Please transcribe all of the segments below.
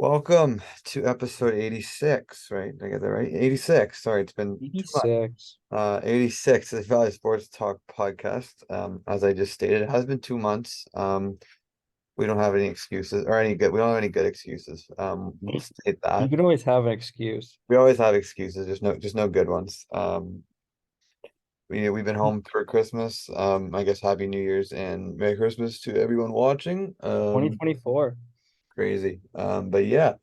Welcome to episode 86, right? Did I get that right? 86. Sorry, it's been too much. 86. 86 is the Valley Sports Talk podcast. As I just stated, it has been 2 months. We don't have any excuses or any good, we don't have any good excuses. We'll state You that. can always have an excuse. We always have excuses, just no good ones. We've been home for Christmas. I guess Happy New Year's and Merry Christmas to everyone watching. 2024. Crazy. But yeah,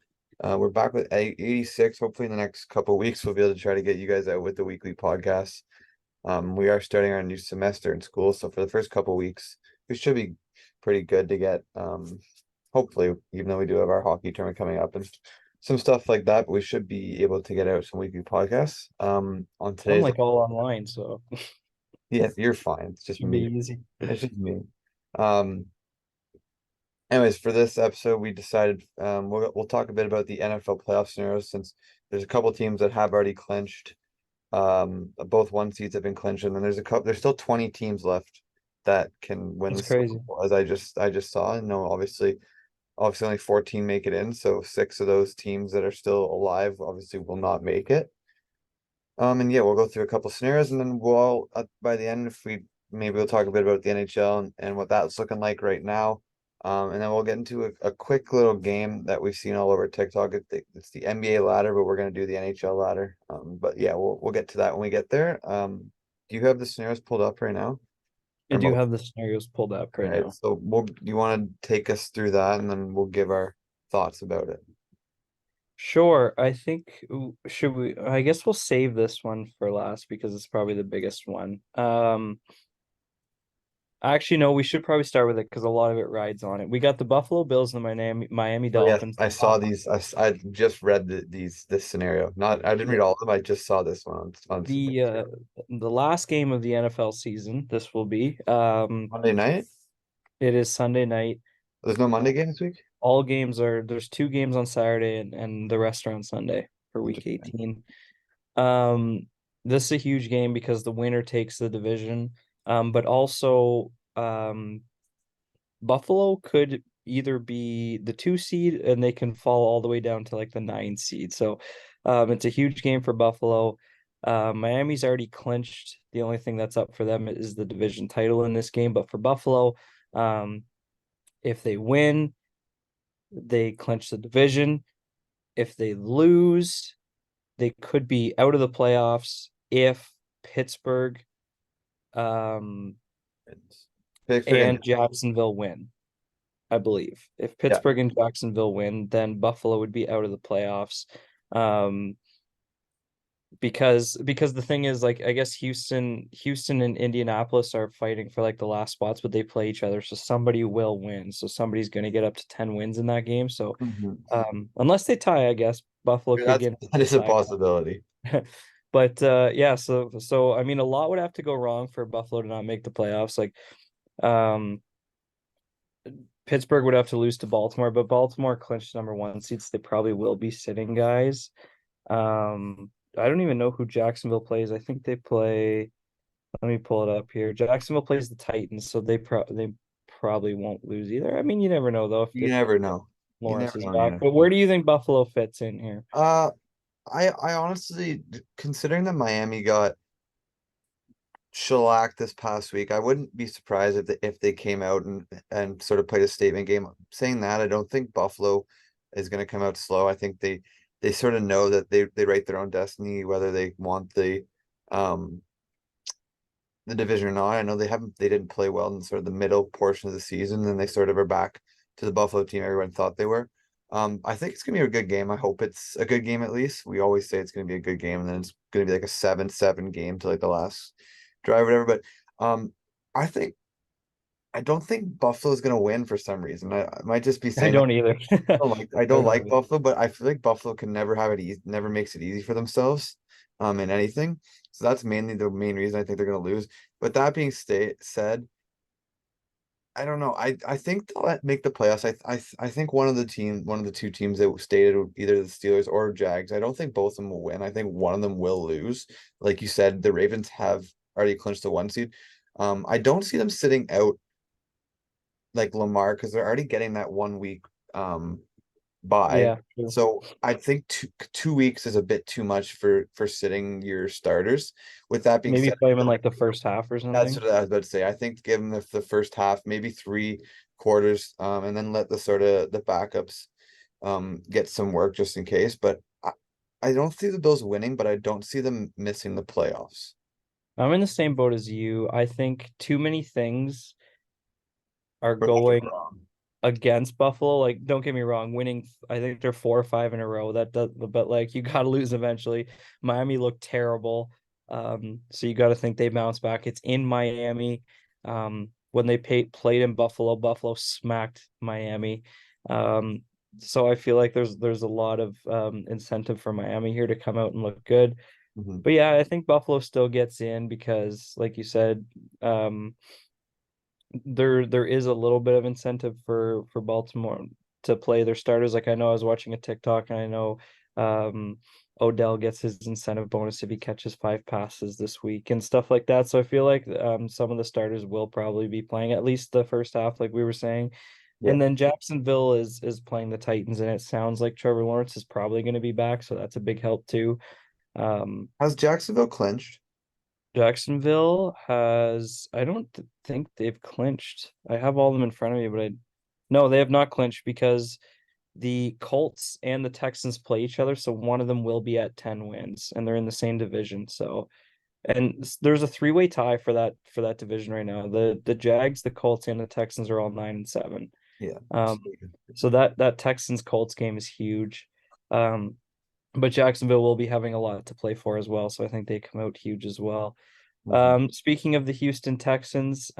we're back with 86. Hopefully, in the next couple of weeks, we'll be able to try to get you guys out with the weekly podcast. We are starting our new semester in school, so for the first couple of weeks, we should be pretty good to get. Hopefully, even though we do have our hockey tournament coming up and some stuff like that, but we should be able to get out some weekly podcasts. On I'm today's, like all online, so yeah, you're fine. It's just should be me. easy. It's just me. Um, Anyways, for this episode, we decided we'll talk a bit about the NFL playoff scenarios since there's a couple teams that have already clinched. Both one seeds have been clinched, and then there's still 20 teams left that can win That's the Super crazy. Bowl, as I just saw. And no, obviously only 14 make it in, so six of those teams that are still alive obviously will not make it. And yeah, we'll go through a couple scenarios, and then we'll by the end, if we maybe we'll talk a bit about the NHL and what that's looking like right now. And then we'll get into a quick little game that we've seen all over TikTok. It's the NBA ladder, but we're gonna do the NHL ladder. But yeah, we'll get to that when we get there. Do you have the scenarios pulled up right now? I Or do most? have the scenarios pulled up All right right. now. So do you want to take us through that, and then we'll give our thoughts about it. Sure, I think should we I guess we'll save this one for last because it's probably the biggest one. Actually no, we should probably start with it because a lot of it rides on it. We got the Buffalo Bills and the Miami Oh yes, Dolphins. I saw these. I just read this scenario. Not I didn't read Yeah. all of them. I just saw this one on The uh the last game of the NFL season, this will be. Monday night. It is Sunday night. There's no Monday game this week. All games are there's two games on Saturday and the rest are on Sunday for week 18. Um, this is a huge game because the winner takes the division. But also Buffalo could either be the 2 seed and they can fall all the way down to like the 9 seed. So it's a huge game for Buffalo. Miami's already clinched. The only thing that's up for them is the division title in this game. But for Buffalo, um, if they win, they clinch the division. If they lose, they could be out of the playoffs if Pittsburgh Pittsburgh and and Jacksonville win, I believe. If yeah. Pittsburgh and Jacksonville win, then Buffalo would be out of the playoffs. Um, because the thing is like I guess Houston and Indianapolis are fighting for like the last spots, but they play each other, so somebody will win. So somebody's going to get up to 10 wins in that game. So Mhm. unless they tie, I guess Buffalo could That's get that the is a tie. possibility. But yeah, so I mean a lot would have to go wrong for Buffalo to not make the playoffs. Like um Pittsburgh would have to lose to Baltimore, but Baltimore clinched number 1 seats. They probably will be sitting guys. I don't even know who Jacksonville plays. I think they play, let me pull it up here. Jacksonville plays the Titans, so they probably won't lose either. I mean, you never know though You if never know. You Lawrence never is know in the back. But NFL. where do you think Buffalo fits in here? Uh, I honestly, considering that Miami got shellacked this past week, I wouldn't be surprised if they came out and sort of played a statement game. Saying that, I don't think Buffalo is going to come out slow. I think they sort of know that they write their own destiny, whether they want um the division or not. I know they didn't play well in sort of the middle portion of the season, and they sort of are back to the Buffalo team everyone thought they were. I think it's gonna be a good game. I hope it's a good game at least. We always say it's gonna be a good game, and then it's gonna be like a 7-7 game to like the last drive or whatever. But I think I don't think Buffalo's gonna win for some reason. I might just be I saying that don't either. I I don't don't like either. Buffalo, but I feel like Buffalo can never have it easy, never makes it easy for themselves, in anything. So that's mainly the main reason I think they're gonna lose. But that being said, I don't know. I think they'll make the playoffs. I think one of the two teams that stated either the Steelers or Jags. I don't think both of them will win. I think one of them will lose. Like you said, the Ravens have already clinched the 1 seed. I don't see them sitting out like Lamar because they're already getting that 1 week bye. Yeah, true. So I think 2 weeks is a bit too much for sitting your starters. With that being Maybe said, play him in like the first half or that's something. what I was about to say. I think give them the first half, maybe 3 quarters, and then let the sort of the backups get some work just in case. But I don't see the Bills winning, but I don't see them missing the playoffs. I'm in the same boat as you. I think too many things are Or that they're going wrong. against Buffalo. Like, don't get me wrong, winning, I think they're 4 or 5 in a row. That does, but like you got to lose eventually. Miami looked terrible. So you got to think they bounce back. It's in Miami. When they played in Buffalo, Buffalo smacked Miami. Um, so I feel like there's a lot of incentive for Miami here to come out and look good. Mhm. But yeah, I think Buffalo still gets in because, like you said, um, there is a little bit of incentive for Baltimore to play their starters. Like I know I was watching a TikTok and I know Odell gets his incentive bonus if he catches 5 passes this week and stuff like that. So I feel like some of the starters will probably be playing at least the first half, like we were saying. Yeah. And then Jacksonville is playing the Titans, and it sounds like Trevor Lawrence is probably going to be back, so that's a big help too. Um, Has Jacksonville clinched? Jacksonville has, I don't think they've clinched. I have all of them in front of me, but no, they have not clinched because the Colts and the Texans play each other. So one of them will be at 10 wins and they're in the same division. So, and there's a three-way tie for that division right now. The Jags, the Colts, and the Texans are all 9-7. Yeah. Um, so that Texans Colts game is huge. Um, but Jacksonville will be having a lot to play for as well. So I think they come out huge as well. Mhm. Speaking of the Houston Texans,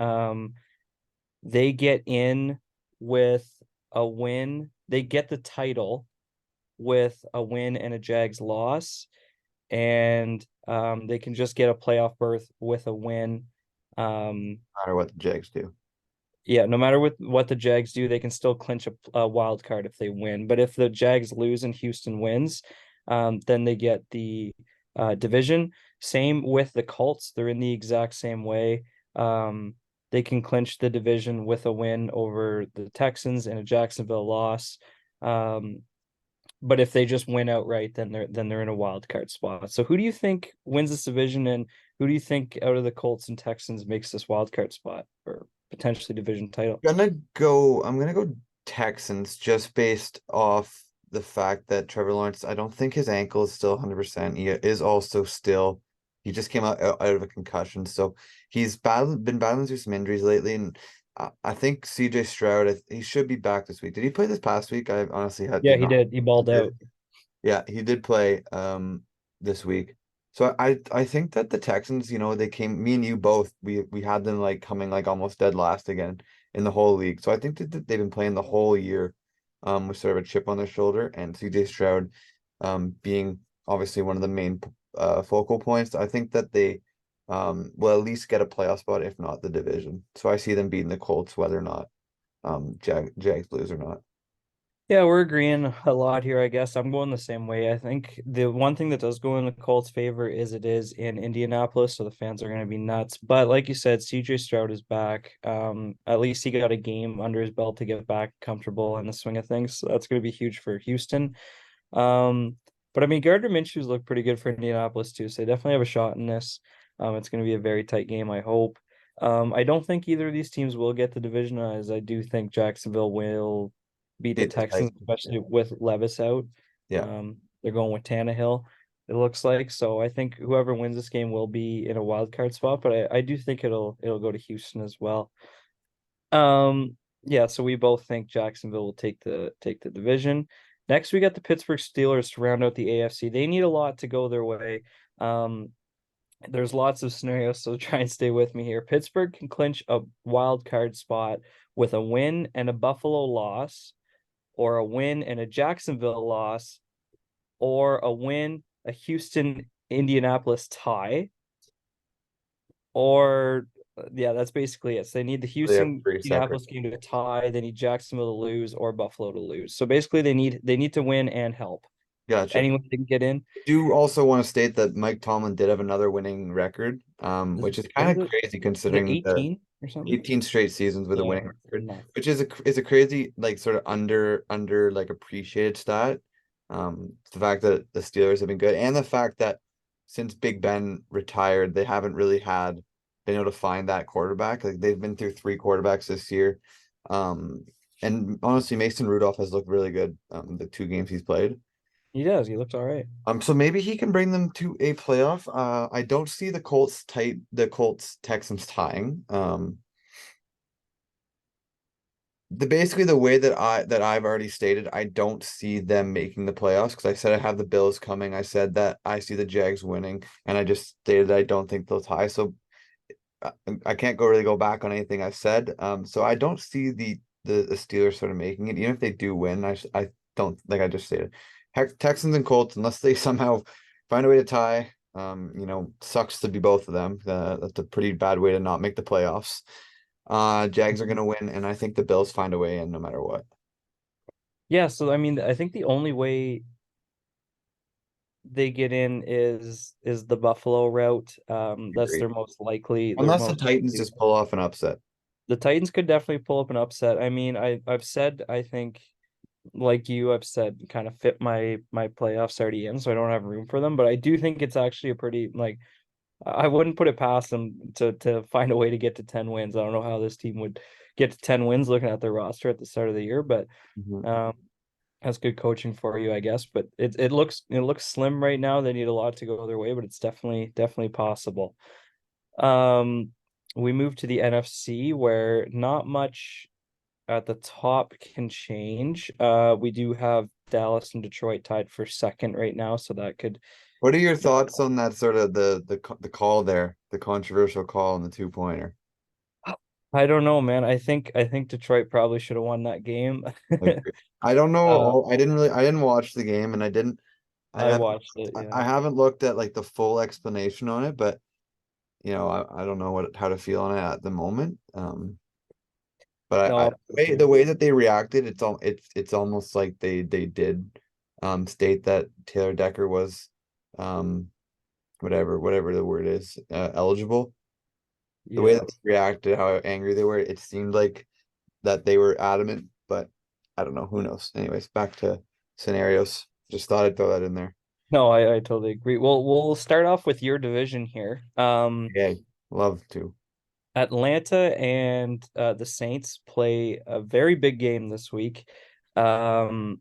they get in with a win. They get the title with a win and a Jags loss, and they can just get a playoff berth with a win. Um, No matter what the Jags do. yeah, no matter what the Jags do, they can still clinch a wild card if they win. But if the Jags lose and Houston wins, then they get the division. Same with the Colts; they're in the exact same way. They can clinch the division with a win over the Texans and a Jacksonville loss. Um, but if they just win outright, then they're in a wild card spot. So who do you think wins this division, and who do you think out of the Colts and Texans makes this wild card spot or potentially division title? I'm gonna go Texans just based off the fact that Trevor Lawrence, I don't think his ankle is still 100%. He is also still, he just came out of a concussion. So been battling through some injuries lately. And I think CJ Stroud, he should be back this week. Did he play this past week? I honestly Yeah, did he not. did. He He balled out. did. Yeah, he did play this week. So I think that the Texans, they came, me and you both, we had them like coming like almost dead last again in the whole league. So I think that they've been playing the whole year with sort of a chip on their shoulder, and CJ Stroud being obviously one of the main focal points. I think that they will at least get a playoff spot, if not the division. So I see them beating the Colts whether or not Jags lose or not. Yeah, we're agreeing a lot here, I guess. I'm going the same way. I think the one thing that does go in the Colts' favor is it is in Indianapolis, so the fans are going to be nuts. But like you said, CJ Stroud is back. At least he got a game under his belt to get back comfortable in the swing of things. So that's going to be huge for Houston. Um, but I mean, Gardner Minshew's looked pretty good for Indianapolis too, so they definitely have a shot in this. It's going to be a very tight game, I hope. I don't think either of these teams will get the division, as I do think Jacksonville will beat the Beat the Texans, Titans. Yeah. especially with Levis out. Yeah. They're going with Tannehill, it looks like. So I think whoever wins this game will be in a wild card spot, but I do think it'll go to Houston as well. Yeah, so we both think Jacksonville will take the division. Next, we got the Pittsburgh Steelers to round out the AFC. They need a lot to go their way. Um, there's lots of scenarios, so try and stay with me here. Pittsburgh can clinch a wild card spot with a win and a Buffalo loss, or a win and a Jacksonville loss, or a win, a Houston Indianapolis tie, or yeah, that's basically it. So they need the They have Houston three separate. Indianapolis game to tie, they need Jacksonville to lose or Buffalo to lose. So basically they need to win and help. Gotcha. Anyone can get in. Do also want to state that Mike Tomlin did have another winning record, which is What kind is of it? crazy Is it considering the 18 or something? 18 straight seasons with a Yeah, winning it's record, nuts. which is a crazy like sort of under like appreciated stat. The fact that the Steelers have been good, and the fact that since Big Ben retired, they haven't really had been able to find that quarterback. Like they've been through three quarterbacks this year. Um, and honestly, Mason Rudolph has looked really good the two games he's played. He does. He looks all right. So maybe he can bring them to a playoff. I don't see the Colts Texans tying. Basically the way that I've already stated, I don't see them making the playoffs because I said I have the Bills coming. I said that I see the Jags winning, and I just stated I don't think they'll tie. So I, I can't really go back on anything I said. So I don't see the Steelers sort of making it, even if they do win. I don't like I just stated. Heck, Texans and Colts, unless they somehow find a way to tie. Sucks to be both of them. That's a pretty bad way to not make the playoffs. Jags are Mhm. gonna win, and I think the Bills find a way in no matter what. Yeah, so I mean, I think the only way they get in is the Buffalo route. That's Agree. their most likely. Their Unless the most Titans likely. just pull off an upset. The Titans could definitely pull up an upset. I mean, I've said I think like you, I've said kind of fit my playoffs already in, so I don't have room for them. But I do think it's actually a pretty like I wouldn't put it past them to find a way to get to 10 wins. I don't know how this team would get to 10 wins looking at their roster at the start of the year, but Mhm. um that's good coaching for you, I guess. But it looks slim right now. They need a lot to go their way, but it's definitely possible. Um, we move to the NFC where not much at the top can change. We do have Dallas and Detroit tied for second right now, so that could. What are your thoughts on that sort of the call there, the controversial call on the two-pointer? I don't know, man. I think Detroit probably should have won that game. Like, I don't know. Uh, I didn't watch the game, and I I haven't, watched it, I yeah. haven't looked at like the full explanation on it, but I don't know how to feel on it at the moment. But No, for the sure. way that they reacted, it's almost like they did, state that Taylor Decker was, um, whatever the word is, eligible. The way Yeah. that they reacted, how angry they were, it seemed like that they were adamant, but I don't know. Who knows? Anyways, back to scenarios. Just thought I'd throw that in there. No, I totally agree. Well, we'll start off with your division here. Yeah, love to. Atlanta and the Saints play a very big game this week. Um,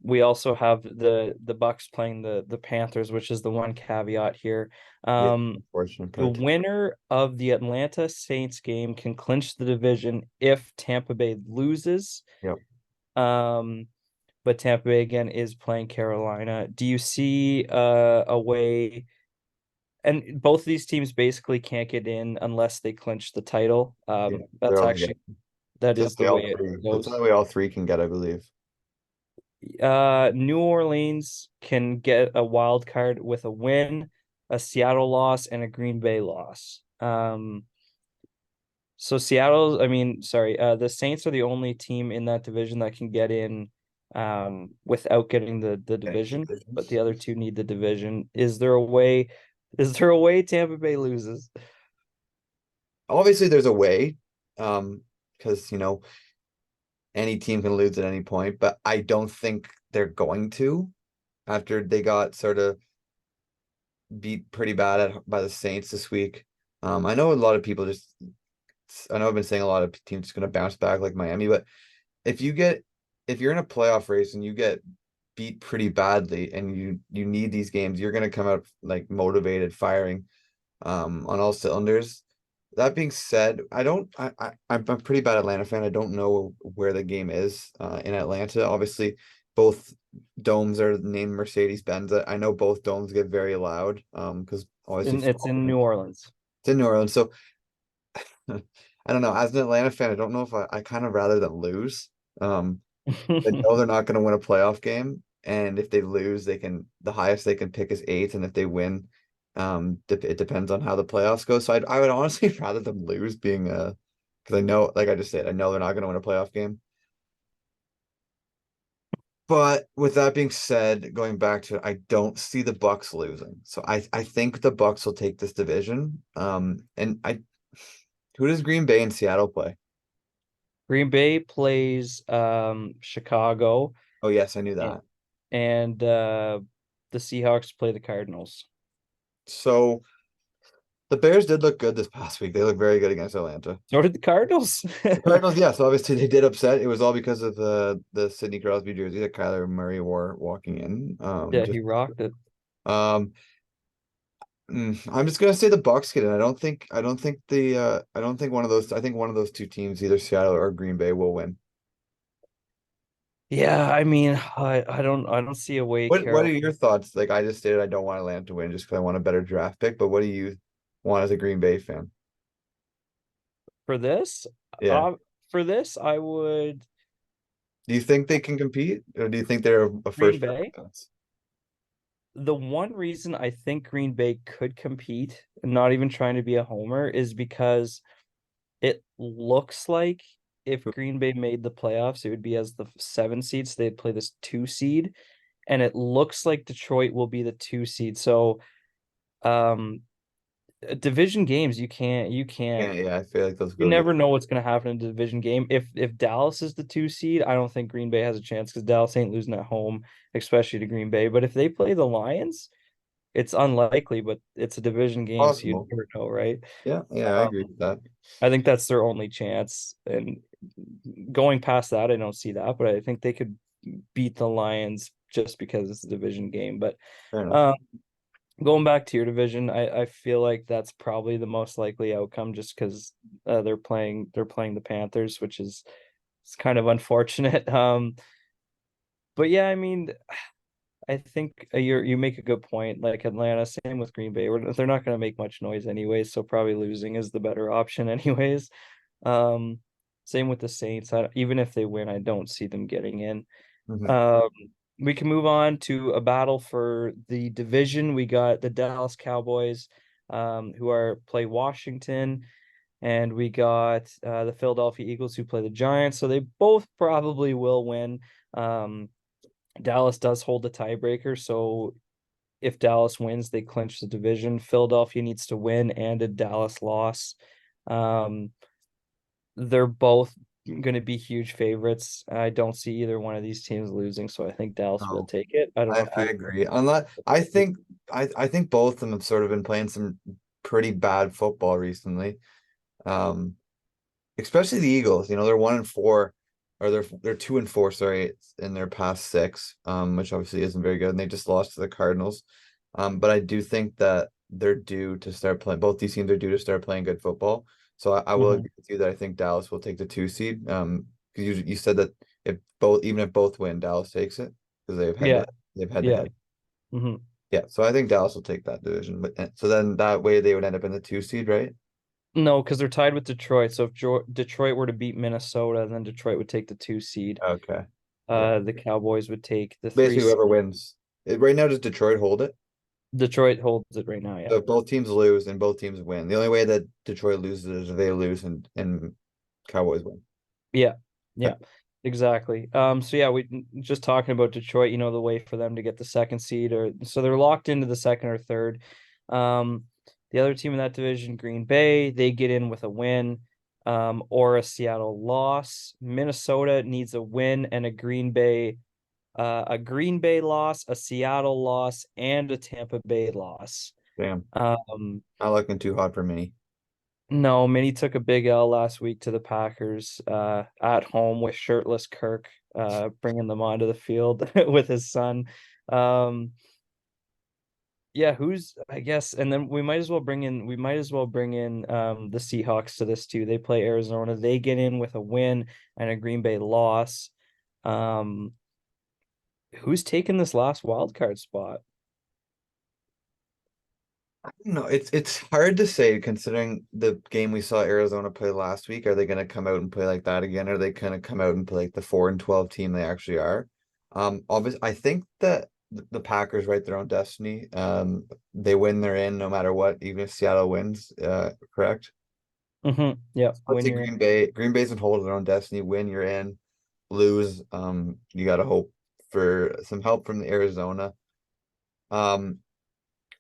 we also have the Bucks playing the Panthers, which is the one caveat here. Yeah, Um, unfortunate, the but winner of the Atlanta Saints game can clinch the division if Tampa Bay loses. yeah. Um, but Tampa Bay again is playing Carolina. Do you see a way? And both of these teams basically can't get in unless they clinch the title. Yeah, they're That's all yeah. actually that That's is the the way way all it three. That's the goes. way all three can get, I believe. New Orleans can get a wild card with a win, a Seattle loss, and a Green Bay loss. So Seattle, I mean, sorry, the Saints are the only team in that division that can get in without getting the Okay. division, but the other two need the division. Is there a way Tampa Bay loses? Obviously, there's a way, because any team can lose at any point, but I don't think they're going to after they got sort of beat pretty bad by the Saints this week. I know a lot of people just I know I've been saying a lot of teams just going to bounce back like Miami, but if you get if you're in a playoff race and you get beat pretty badly and you need these games, you're going to come out like motivated, firing on all cylinders. That being said, I'm a pretty bad Atlanta fan. I don't know where the game is in Atlanta. Obviously, both domes are named Mercedes-Benz. I know both domes get very loud because obviously And it's in New Orleans. it's in New Orleans. So I don't know. As an Atlanta fan, I don't know if I kind of rather them lose. I know they're not going to win a playoff game, and if they lose, the highest they can pick is eighth, and if they win, it depends on how the playoffs go. So I would honestly rather them lose, being because I know, like I just said, I know they're not going to win a playoff game. But with that being said, going back to it, I don't see the Bucks losing. So I think the Bucks will take this division. And I who does Green Bay and Seattle play? Green Bay plays Chicago, Oh yes, I knew and, that. and the Seahawks play the Cardinals. So the Bears did look good this past week. They looked very good against Atlanta. So did the Cardinals. The Cardinals, yes, obviously they did upset. It was all because of the Sidney Crosby jersey that Kyler Murray wore walking in. Yeah, he rocked it. Um, I'm just gonna say the Bucks get it. I don't think one of those. I think one of those two teams, either Seattle or Green Bay, will win. Yeah, I mean, I don't see a way What are Carol your thoughts? Like I just stated, I don't want Atlanta to win just because I want a better draft pick. But what do you want as a Green Bay fan? for this. Yeah. Uh, for this, I would Do you think they can compete, or do you think they're a Green first round Bay. offense? The one reason I think Green Bay could compete, and not even trying to be a homer, is because it looks like if Green Bay made the playoffs, it would be as the 7 seed, so they'd play this 2 seed, and it looks like Detroit will be the 2 seed. So, um, division games, Yeah, yeah. I feel like those you go never together. know what's going to happen in a division game. If Dallas is the 2 seed, I don't think Green Bay has a chance because Dallas ain't losing at home, especially to Green Bay. But if they play the Lions, it's unlikely, but it's a division game, so you Possible. never know, right? Yeah, yeah. I Um, agree with that. I think that's their only chance. And going past that, I don't see that, but I think they could beat the Lions just because it's a division game. But Fair enough. um, going back to your division, I feel like that's probably the most likely outcome just because they're playing the Panthers, which is it's kind of unfortunate. But yeah, I mean, I think you make a good point. Like Atlanta, same with Green Bay. They're not going to make much noise anyways, so probably losing is the better option anyways. Um, Same with the Saints. Even if they win, I don't see them getting in. Mhm. Um, we can move on to a battle for the division. We got the Dallas Cowboys, who are play Washington, and we got the Philadelphia Eagles who play the Giants. So they both probably will win. Um, Dallas does hold the tiebreaker, so if Dallas wins, they clinch the division. Philadelphia needs to win and a Dallas loss. Um, they're both going to be huge favorites. I don't see either one of these teams losing, so I think Dallas will No, take it. I don't know if I you agree. Unless I think both of them have sort of been playing some pretty bad football recently. Um, Especially the Eagles. You know, they're 1-4, or they're 2-4, sorry, in their past six, which obviously isn't very good, and they just lost to the Cardinals. But I do think that they're due to start playing. Both these teams are due to start playing good football. So I will Mhm. agree with you that I think Dallas will take the 2 seed. Because you said that even if both win, Dallas takes it because Yeah, they've had to yeah. head. Hmm. Yeah, so I think Dallas will take that division. But so then that way they would end up in the 2 seed, right? No, because they're tied with Detroit. So if Detroit were to beat Minnesota, then Detroit would take the 2 seed. Okay. Yeah. The Cowboys would take the three Basically, seed. whoever wins. Right now, does Detroit hold it? Detroit holds it right now, So yeah. if both teams lose and both teams win, the only way that Detroit loses is if they lose and Cowboys win. Yeah, Okay. yeah, exactly. So yeah, we just talking about Detroit, the way for them to get the second seed, or so they're locked into the second or third. Um, the other team in that division, Green Bay, they get in with a win, or a Seattle loss. Minnesota needs a win and a Green Bay loss, a Seattle loss, and a Tampa Bay loss. Damn. Um, Not looking too hot for me. no, Minnie took a big L last week to the Packers at home with shirtless Kirk bringing them onto the field with his son. Um, yeah, who's I guess, and then we might as well bring in the Seahawks to this too. They play Arizona. They get in with a win and a Green Bay loss. Um, who's taking this last wild card spot? No, it's hard to say considering the game we saw Arizona play last week. Are they going to come out and play like that again? Or are they going to come out and play like the 4-12 team they actually are? Obviously, I think that the Packers write their own destiny. They win, they're in no matter what, even if Seattle wins. Correct? Yeah, Let's when say you're in. Green Bay's in hold of their own destiny. Win, you're in. Lose, you gotta hope. for some help from the Arizona. Um,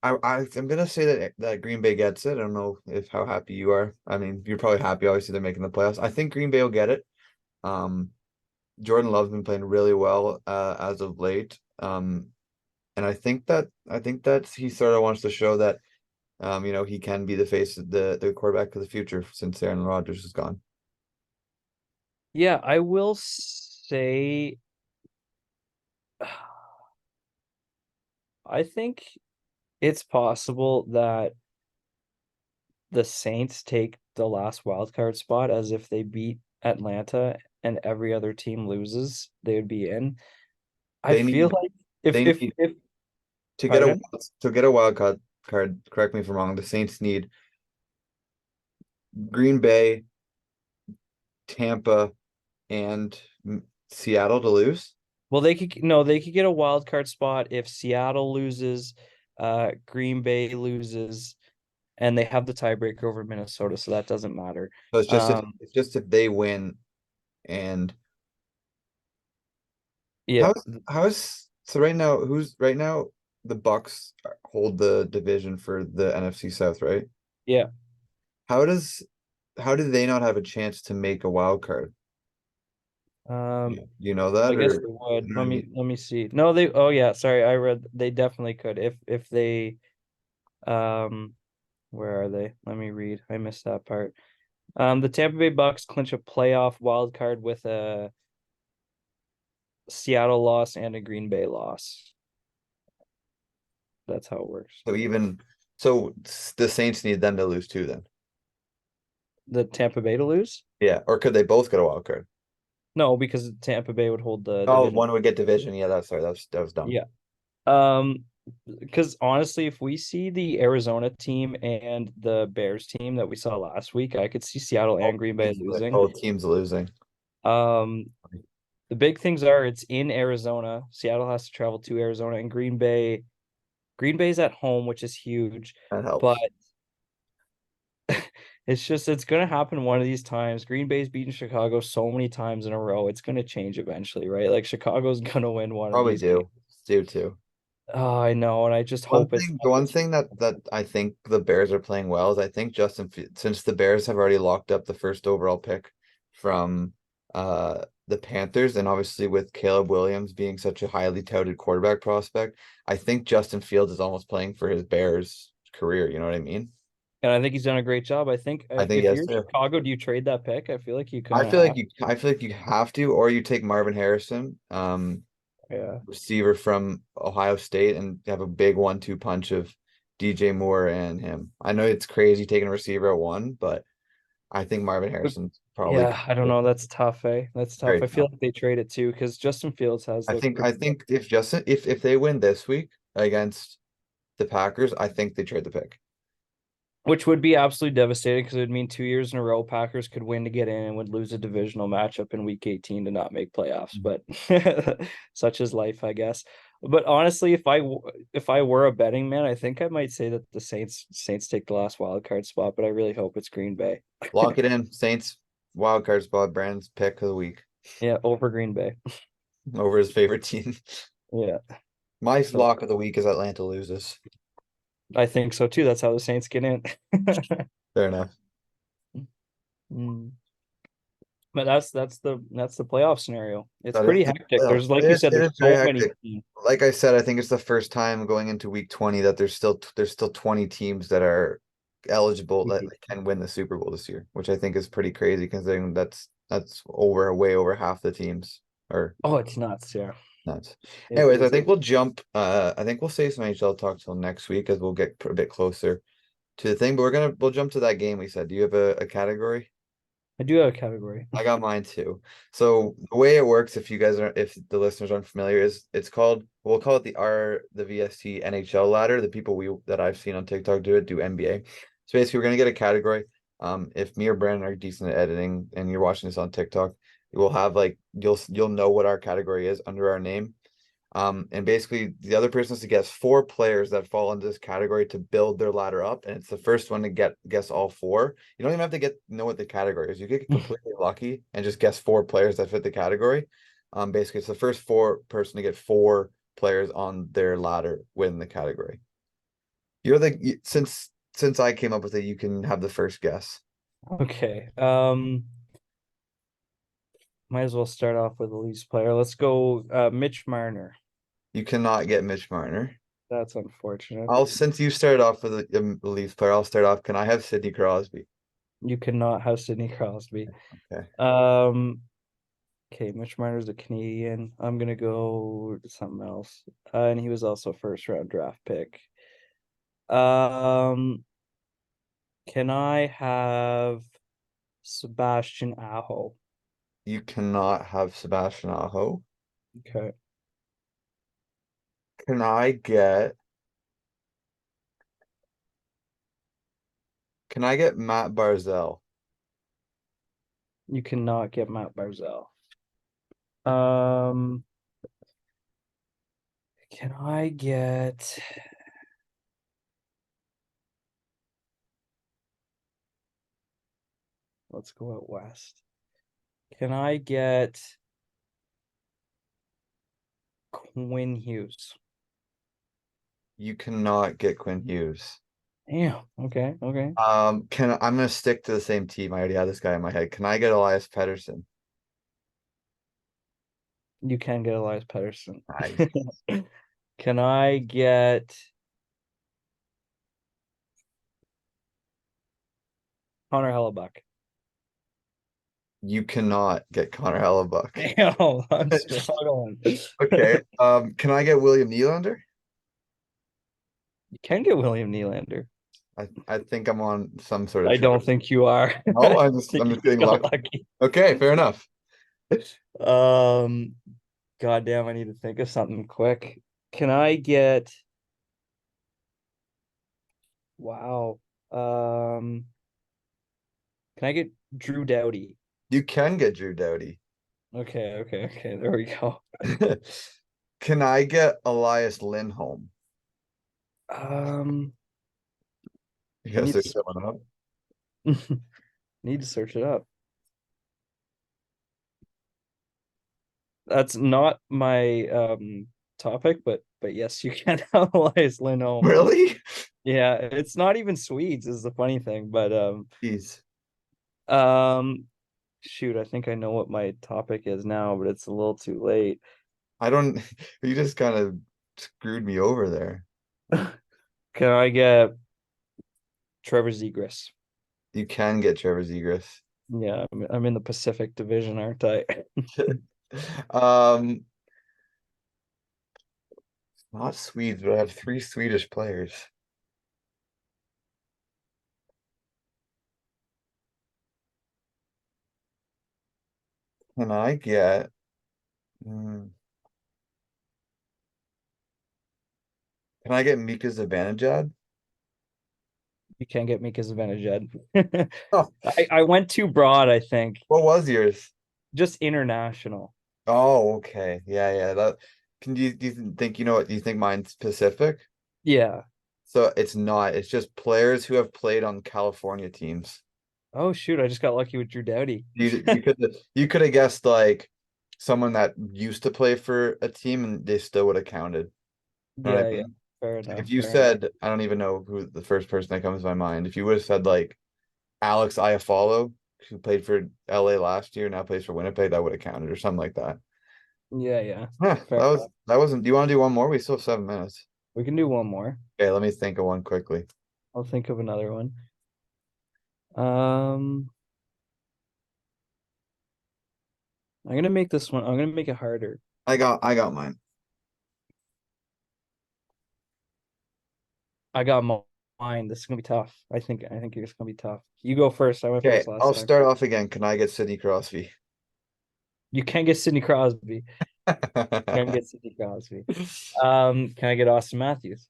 I'm gonna say that Green Bay gets it. I don't know if how happy you are. I mean, you're probably happy. Obviously, they're making the playoffs. I think Green Bay will get it. Um, Jordan Love's been playing really well as of late. And I think that he sort of wants to show that he can be the face of the quarterback of the future since Aaron Rodgers is gone. Yeah, I will say I think it's possible that the Saints take the last wild card spot as if they beat Atlanta and every other team loses, they would be in. I They feel need like if they if need if to get a pardon? to get a wild card. Correct me if I'm wrong. The Saints need Green Bay, Tampa, and Seattle to lose. Well, they could no, they could get a wild card spot if Seattle loses, Green Bay loses, and they have the tiebreaker over Minnesota, so that doesn't matter. So Um, it's just if they win and yeah, how's so right now the Bucks hold the division for the NFC South, right? yeah. How does how do they not have a chance to make a wild card? Um, You know that I guess or they you would. know what I mean? Let me see. No, they. Oh yeah, sorry. I read they definitely could if they. Um, where are they? Let me read. I missed that part. The Tampa Bay Bucks clinch a playoff wild card with a Seattle loss and a Green Bay loss. That's how it works. So even so the Saints need them to lose too then. The Tampa Bay to lose? Yeah, or could they both get a wild card? No, because Tampa Bay would hold the Oh, division. one would get division. Yeah, that's sorry. That was dumb. Yeah. Um, because honestly, if we see the Arizona team and the Bears team that we saw last week, I could see Seattle and Green Bay losing. Both teams losing. Um, the big things are it's in Arizona. Seattle has to travel to Arizona and Green Bay. Green Bay's at home, which is huge, That but helps. it's gonna happen one of these times. Green Bay's beaten Chicago so many times in a row. It's gonna change eventually, right? Like Chicago's gonna win one of Probably these games. do too. Oh, I know, and I just hope it's The not the one team. thing that I think the Bears are playing well is I think since the Bears have already locked up the first overall pick from the Panthers, and obviously with Caleb Williams being such a highly touted quarterback prospect, I think Justin Fields is almost playing for his Bears career. You know what I mean? And I think he's done a great job. I think I think if yes you're too. Chicago, do you trade that pick? I feel like you kind of have. I feel like you have to, or you take Marvin Harrison, Yeah. receiver from Ohio State, and have a big 1-2 punch of DJ Moore and him. I know it's crazy taking a receiver at one, but I think Marvin But Harrison's probably yeah, I don't know. That's tough, eh? That's tough. very I feel tough. like they trade it too because Justin Fields has looked I pretty good. think if they win this week against the Packers, I think they trade the pick. Which would be absolutely devastating because it would mean 2 years in a row Packers could win to get in and would lose a divisional matchup in week 18 to not make playoffs. But such is life, I guess. But honestly, if I were a betting man, I think I might say that the Saints take the last wild card spot, but I really hope it's Green Bay. Lock it in. Saints wild card spot, Brandon's pick of the week Yeah, over Green Bay. over his favorite team. Yeah. My So lock of the week is Atlanta loses. I think so too. That's how the Saints get in. Fair enough. Mm. But that's the playoff scenario. It's That is pretty the hectic. playoffs. There's like you said, It there's is very so many hectic. teams. Like I said, I think it's the first time going into week 20 that there's still 20 teams that are eligible that can win the Super Bowl this year, which I think is pretty crazy considering that's over way over half the teams are Oh, it's nuts. Yeah, nuts. it Anyways, is. I think we'll save some NHL talk till next week as we'll get a bit closer to the thing, but we'll jump to that game we said. Do you have a category? I do have a category. I got mine too. So the way it works, if the listeners aren't familiar, is we'll call it the VST NHL ladder. The people that I've seen on TikTok do NBA. So basically, we're gonna get a category. If me or Brandon are decent at editing, and you're watching this on TikTok, we'll have like you'll know what our category is under our name. And basically the other person has to guess four players that fall into this category to build their ladder up. And it's the first one to guess all four. You don't even have to know what the category is. You could get completely lucky and just guess four players that fit the category. Basically, it's the first four person to get four players on their ladder win the category. Since I came up with it, you can have the first guess. Okay. Might as well start off with the Leafs player. Let's go Mitch Marner. You cannot get Mitch Marner. That's unfortunate. I'll since you started off with the Leafs player, I'll start off. Can I have Sidney Crosby? You cannot have Sidney Crosby. Okay. Um, okay, Mitch Marner's a Canadian. I'm gonna go to something else. And he was also a first round draft pick. Um, can I have Sebastian Aho? You cannot have Sebastian Aho. Okay. Can I get can I get Matt Barzell? You cannot get Matt Barzell. Um, can I get let's go out west. Can I get Quinn Hughes? You cannot get Quinn Hughes. Damn. Okay. Okay. I'm gonna stick to the same team. I already had this guy in my head. Can I get Elias Pettersson? You can get Elias Pettersson. Nice. Can I get Connor Hellebuck? You cannot get Connor Hellebuck. Damn, I'm struggling. Okay. Can I get William Nylander? You can get William Nylander. I think I'm on some sort of I trip. don't think you are. No, I think I'm you just just getting got lucky. lucky. Okay, fair enough. Um, goddamn, I need to think of something quick. Can I get wow. Um, can I get Drew Doughty? You can get Drew Doughty. Okay, okay, okay. There we go. Can I get Elias Lindholm? Um, You I guys need are to showing up. need to search it up. That's not my topic, but yes, you can have Elias Lindholm. Really? Yeah, it's not even Swedes is the funny thing, but Jeez. um shoot, I think I know what my topic is now, but it's a little too late. I don't you just kind of screwed me over there. Can I get Trevor Zegras? You can get Trevor Zegras. Yeah, I'm in the Pacific Division, aren't I? Um, not Swedes, but I have three Swedish players. Can I get hmm, can I get Mika Zibanejad? You can't get me because of Vanaged. Oh, I went too broad, I think. what was yours? Just international. Oh, okay. Yeah, yeah. That do you think you know what? Do you think mine's Pacific? Yeah. So it's not. It's just players who have played on California teams. Oh shoot, I just got lucky with Drew Doughty. You could have guessed like someone that used to play for a team and they still would have counted. You know what Yeah, I yeah. mean? Fair Like enough. if you Fair enough. said, I don't even know who the first person that comes to my mind. If you would have said like Alex Iafallo, who played for LA last year, now plays for Winnipeg, that would have counted or something like that. Yeah, yeah. Huh, Fair enough. that wasn't. Do you want to do one more? We still have 7 minutes. We can do one more. Okay, let me think of one quickly. I'll think of another one. Um, I'm gonna make it harder. I got mine. I got mine. This is gonna be tough. I think it's gonna be tough. You go first. I went Okay, first last I'll time. start off again. Can I get Sidney Crosby? You can get Sidney Crosby. Can get Sidney Crosby. Can I get Austin Matthews?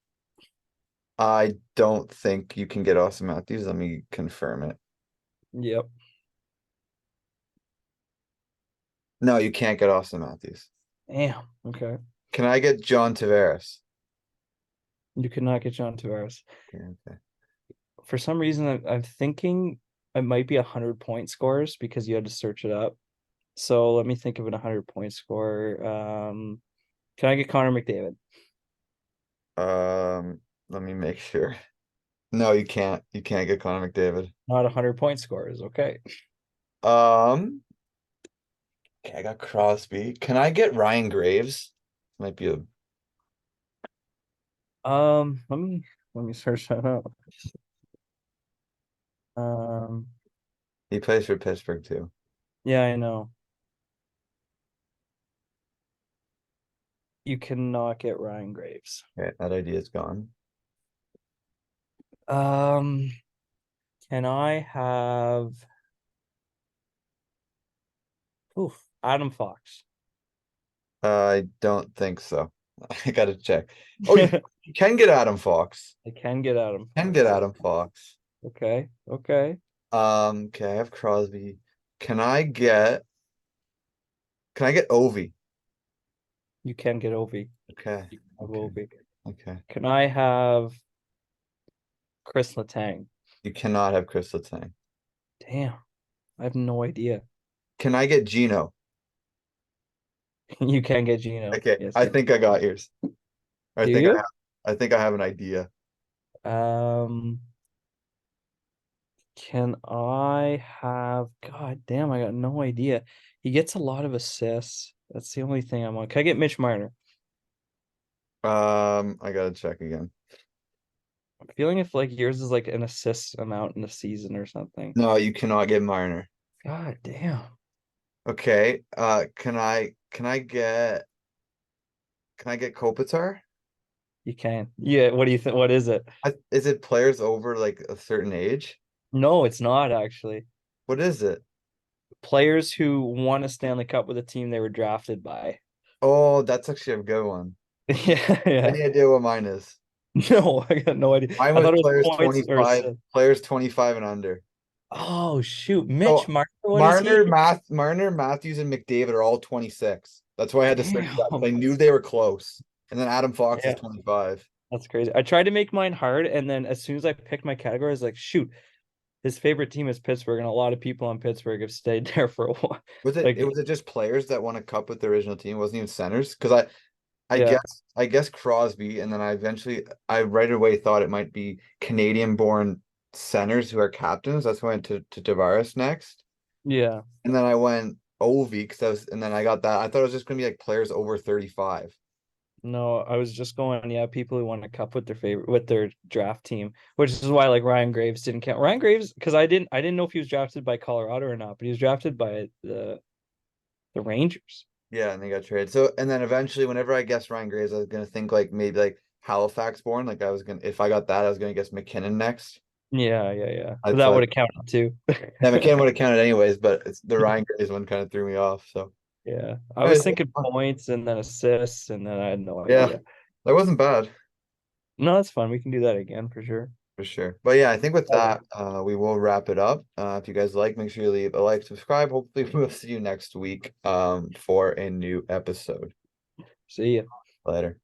I don't think you can get Austin Matthews. Let me confirm it. Yep. No, you can't get Austin Matthews. Damn. Okay. Can I get John Tavares? You cannot get John Tavares. Okay, okay. For some reason, I'm thinking it might be 100 point scores because you had to search it up. So let me think of an 100-point score. Can I get Connor McDavid? Let me make sure. No, you can't. You can't get Connor McDavid. Not 100-point score is okay. Um, okay, I got Crosby. Can I get Ryan Graves? Might be a Let me search that up. Um, he plays for Pittsburgh too. yeah, I know. You cannot get Ryan Graves. Okay, that idea is gone. Um, can I have Adam Fox? I don't think so. I gotta check. Oh, you can get Adam Fox. I can get Adam Can get Fox. Adam Fox. Okay, okay. Okay, I have Crosby. Can I get can I get Ovi? You can get Ovi. Okay, You can have okay, Ovi. okay. Can I have Chris Letang? You cannot have Chris Letang. Damn, I have no idea. Can I get Gino? You can get Gino. Okay, Yes. I think I got yours. I Do think you? I think I have an idea. Um, can I have, God damn, I got no idea. He gets a lot of assists. That's the only thing I'm on. Can I get Mitch Marner? I gotta check again. I'm feeling if like yours is like an assist amount in a season or something. No, you cannot get Marner. God damn. Okay. Can I get Kopitar? You can. Yeah, what do you think? What is it? Is it players over like a certain age? No, it's not actually. What is it? Players who won a Stanley Cup with a team they were drafted by. Oh, that's actually a good one. Yeah, yeah. Any idea what mine is? No, I got no idea. Mine I was thought it was points or assists. players 25 and under. Oh shoot, Mitch So Marner, what is he? Marner, Matthews, and McDavid are all 26. That's why I had to search that. I Damn. knew they were close. And then Adam Fox is Yeah, 25. that's crazy. I tried to make mine hard, and then as soon as I picked my category, I was like, shoot, his favorite team is Pittsburgh, and a lot of people on Pittsburgh have stayed there for a while. Like, Was it just players that won a cup with the original team? It wasn't even centers? Because yeah, I guess Crosby, and then I right away thought it might be Canadian born centers who are captains. That's why I went to Tavares next. yeah. And then I went Ovi because and then I got that. I thought it was just gonna be like players over 35. No, I was just going, yeah, people who won a cup with their favorite with their draft team, which is why like Ryan Graves didn't count. Ryan Graves, because I didn't know if he was drafted by Colorado or not, but he was drafted by the Rangers. Yeah, and they got traded. So and then eventually, whenever I guessed Ryan Graves, I was gonna think like maybe like Halifax born. Like I was gonna if I got that, I was gonna guess McKinnon next. Yeah, yeah, yeah. I That would thought have counted too. yeah, McKinnon would have counted anyways, but it's the Ryan Graves one kind of threw me off. So Yeah. I was anyways, thinking points and then assists, and then I had no yeah, idea. that wasn't bad. No, that's fun. We can do that again for sure. For sure. But yeah, I think with that, we will wrap it up. If you guys like, make sure you leave a like, subscribe. Hopefully, we'll see you next week for a new episode. See ya. Later.